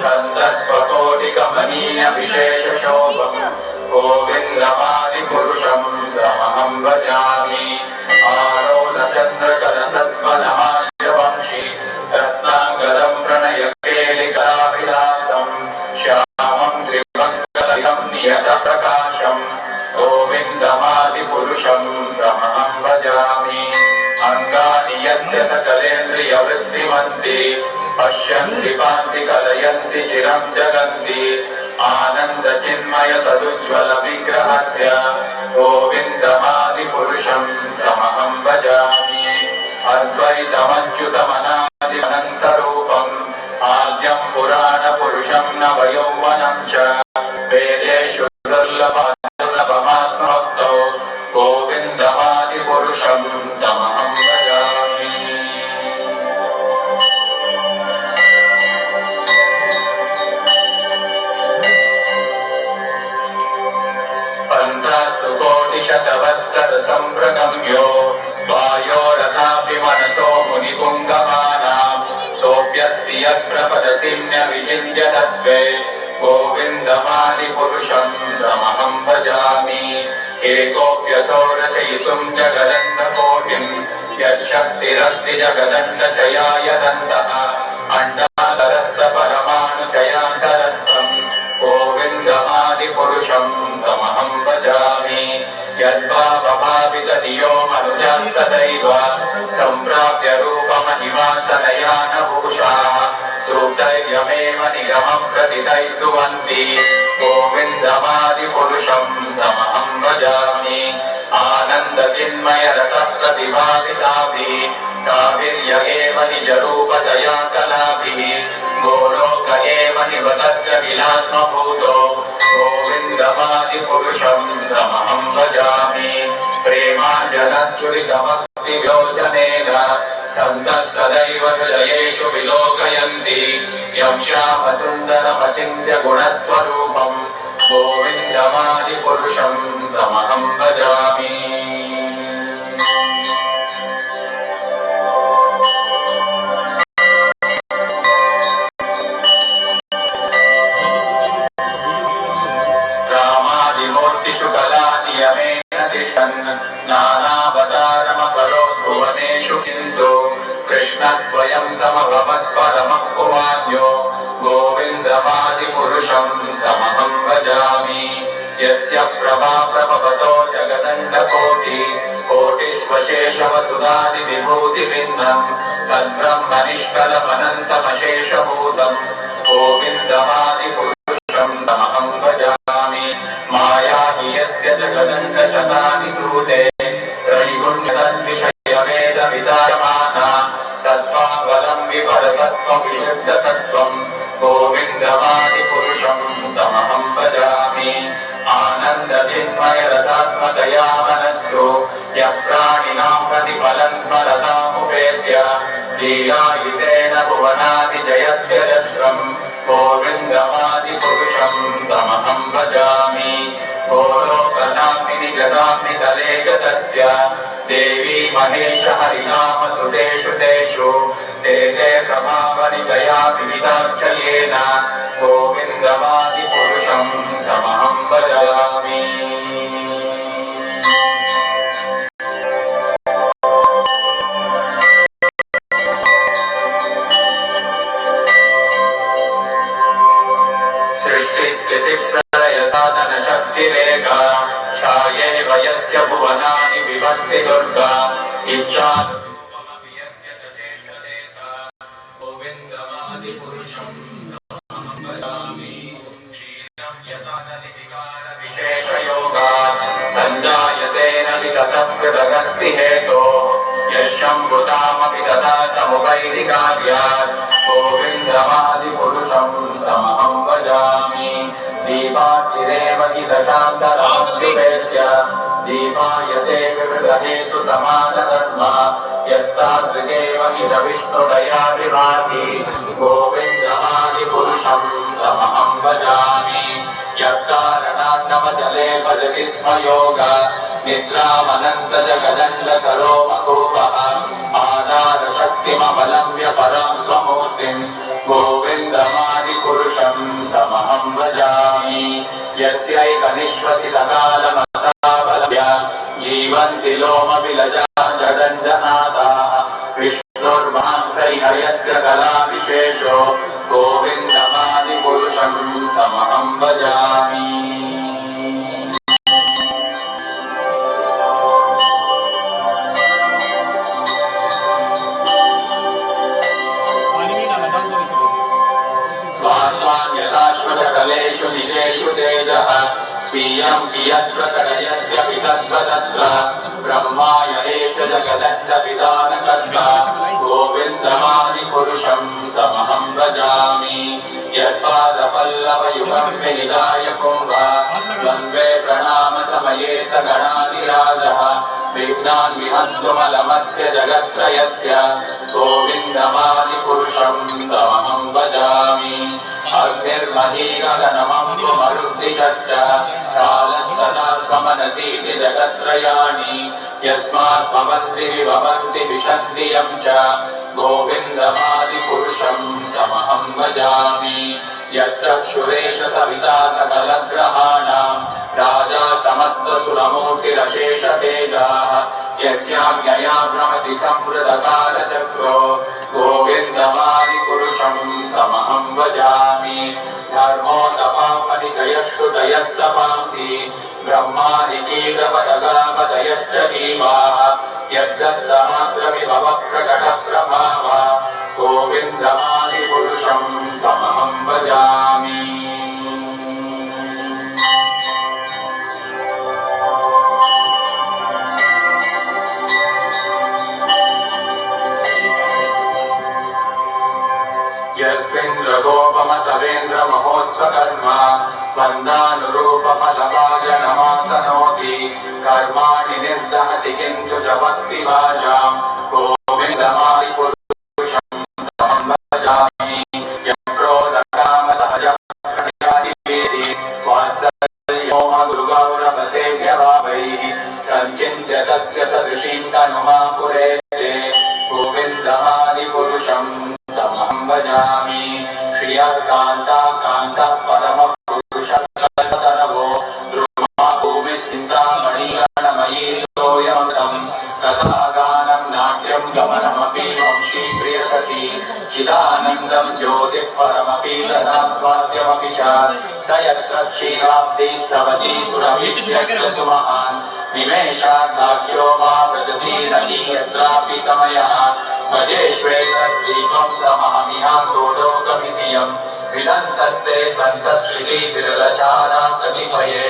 सन्तत्वकोटिकमनीय विशेषशोभम् गोविन्दमादिपुरुषं तमहं भजामि आरोलचन्द्रकलसत्त्वनमाल्यवंशी रत्नाङ्गदं प्रणयकेलिकाविलासं श्यामं त्रिभङ्गलयं नियतप्रकाशं गोविन्दमादिपुरुषं तमहं भजामि अंगानि यस्य सकलेन्द्रियवृत्तिमन्ति पश्यन्ति पान्ति कलयन्ति चिरं जगन्ति आनन्दचिन्मय सदुज्ज्वल विग्रहस्य गोविन्दमादिपुरुषं तमहं भजामि अद्वैतमच्युतमनादिमनन्तरूपम् आद्यं पुराणपुरुषं नवयौवनं च वेदेषु दुर्लभमात्मभक्तौ गोविन्दमादिपुरुषं तमहं भजामि पन्थास्तु कोटिशतवत्सरसम्प्रगम्यो वायोरथापि मनसो मुनिपुङ्गमानां सोऽप्यस्ति यत्प्रपदसिम्य विचिन्त्य तत्त्वे गोविन्दमादिपुरुषं तमहं भजामि एकोऽप्यसौ रचयितुं जगदण्डकोटिं यच्छक्तिरस्ति जगदण्डचयायदन्तः अण्डाधरस्थपरमाणुचयान्तरस्थं गोविन्दमादिपुरुषं तमहं भजामि यद्भावभावितधियो मनुजास्तथैव सम्प्राप्य रूपमहिमासनयानभूषाः सूक्तैर्यमेव निगमं प्रतितैस्तुवन्ति गोविन्दमादिपुरुषं तमहं भजामि आनन्दचिन्मयरसप्रतिभाविताभिः काभिर्य एव निजरूपतया कलाभिः गोलोक एव निवसत्यखिलात्मभूतो गोविन्दमादिपुरुषं तमहं भजामि प्रेमाञ्जनच्छुरितभक्तिव्योजनेन सन्तः सदैव हृदयेषु विलोकयन्ति यं श्यामसुन्दरमचिन्त्य गुणस्वरूपं गोविन्दमादिपुरुषं तमहं भजामि रामादिमूर्तिषु कलानियमेन तिष्ठन् नानावतारमकरोत् भुवनेषु किन्तु कृष्णः स्वयं समभवत्परमः पुमान्यो गोविन्दमादिपुरुषं तमहं भजामि यस्य प्रभाप्रभवतो जगदण्डकोटि कोटिष्वशेषवसुधादिविभूतिभिन्नं तद्ब्रह्मनिष्कलमनन्तमशेषभूतं गोविन्दमादिपुरुषं तमहं भजामि माया हि यस्य जगदण्डशतानि सूते त्रैगुण्यतद्विषयवेदविदायमाना सत्त्वाबलं विपरसत्त्वविशुद्धसत्त्वं गोविन्दमादिपुरुषं तमहं भजामि आनन्दचिन्मयरसात्मकया मनस्सु यः प्राणिनां प्रतिफलं स्मरतामुपेत्य लीलायुतेन भुवनादिजयत्यजस्रं गोविन्दमादिपुरुषं तमहं भजामि गोलोकनाम्नि जगाम्नि तले गतस्य देवी महेश हरिनामसुतेषु तेषु ते ते प्रभावनिजया विविधाश्च येन गोविन्दमादिपुरुषं तमहं भजामि सृष्टिस्थितिप्रलयसाधनशक्तिरेका छायेव यस्य भुवनानि विभक्ति दुर्गा इच्छारूपमपि यस्य च चेष्टते सा गोविन्दमादिपुरुषं तमहं भजामि क्षीरं यथा नलिविकारविशेषयोगात् सञ्जायते न विततं कृतगस्ति हेतोः यशम्भुतामपि तथा समुपैति कार्यात् गोविन्दमादिपुरुषं तमहं भजामि दीपाचिरेव हि दशान्तराद्युपेत्य दीपायते विवृतहेतु समानधर्मा यस्तादृगेव हि च विष्णुतया विभाति गोविन्दमादिपुरुषं तमहं भजामि यत्कारणान्नवजले भजति स्म योग निद्रामनन्तजगदण्डसरोमकूपः आधारशक्तिमवलम्ब्य परां स्वमूर्तिं गोविन्दमादिपुरुषं यस्यैकनिश्वसितकालमतावलम्ब्य जीवन्ति लोमविलजा जडञ्जनाथाः विष्णुर्मांसैहयस्य कलाविशेषो गोविन्दमादिपुरुषं तमहं भजामि। वास्वान्यथाश्वशकलेषु निजेषु तेजः स्वीयं कियत्प्रकटयत्यपि तत्त्वतत्र ब्रह्माय एष जगदण्डपिदानकर्ता गोविन्दमादिपुरुषं तमहं भजामि। यत्पादपल्लवयुगं विनिधाय कुम्भ द्वन्द्वे प्रणामसमये स गणाधिराजः विघ्नान् विहन्तुमलमस्य जगत्त्रयस्य गोविन्दमादिपुरुषं तमहं भजामि। अग्निर्महीगगनमम्बुमरुद्दिशश्च कालस्तदात्ममनसीति जगत्त्रयाणि यस्मात् भवन्ति विभवन्ति विशन्ति यं च गोविन्दमादिपुरुषं तमहं भजामि। यच्चक्षुरेष सविता सकलग्रहाणां राजा समस्तसुरमूर्तिरशेषतेजाः यस्याज्ञया भ्रमति संवृतकालचक्रो गोविन्दमादिपुरुषं तमहं भजामि। धर्मोतपापनिचयश्रुतयस्तपांसि ब्रह्मादिकीटपदगापदयश्च जीवाः यद्दत्तमात्रविभवप्रकटप्रभावा गोविन्दमादिपुरुषं तमहं भजामि। यस्मिन्द्रगोपमतवेन्द्र महोत्स्वकर्म वन्दानुरूपफलभाजनमातनोति कर्माणि निर्दहति किन्तु च भक्तिभाजां गोविन्दमादिपुरुषं तमहं भजामि। यक्रोधकामसहजप्रज्ञादिवेदि वात्सल्योमगुरुगौरवसेव्यभावैः सञ्चिन्त्य तस्य सदृशीं तनुमापुरेते गोविन्दमादिपुरुषं तमहं भजामि। श्रियकान्ता कान्तः परमपुरुषकल्पतरवो द्रुमा भूमिश्चिन्तामणिगणमयी तोयमृतं कथागानं नाट्यं गमनमपि वंशी प्रियसखी चिदानन्दं ज्योतिः परमपि रसास्वाद्यमपि च स यत्र क्षीराब्धिस्तवति सुरभिद्यश्च सुमहान् निमेषाद्वाक्यो वा व्रजति यत्रापि समयः भजे श्वेतद्वीपं तमहमिहातो लोकमिति यं विदन्तस्ते सन्तत्कृति विरलचारा कतिपये।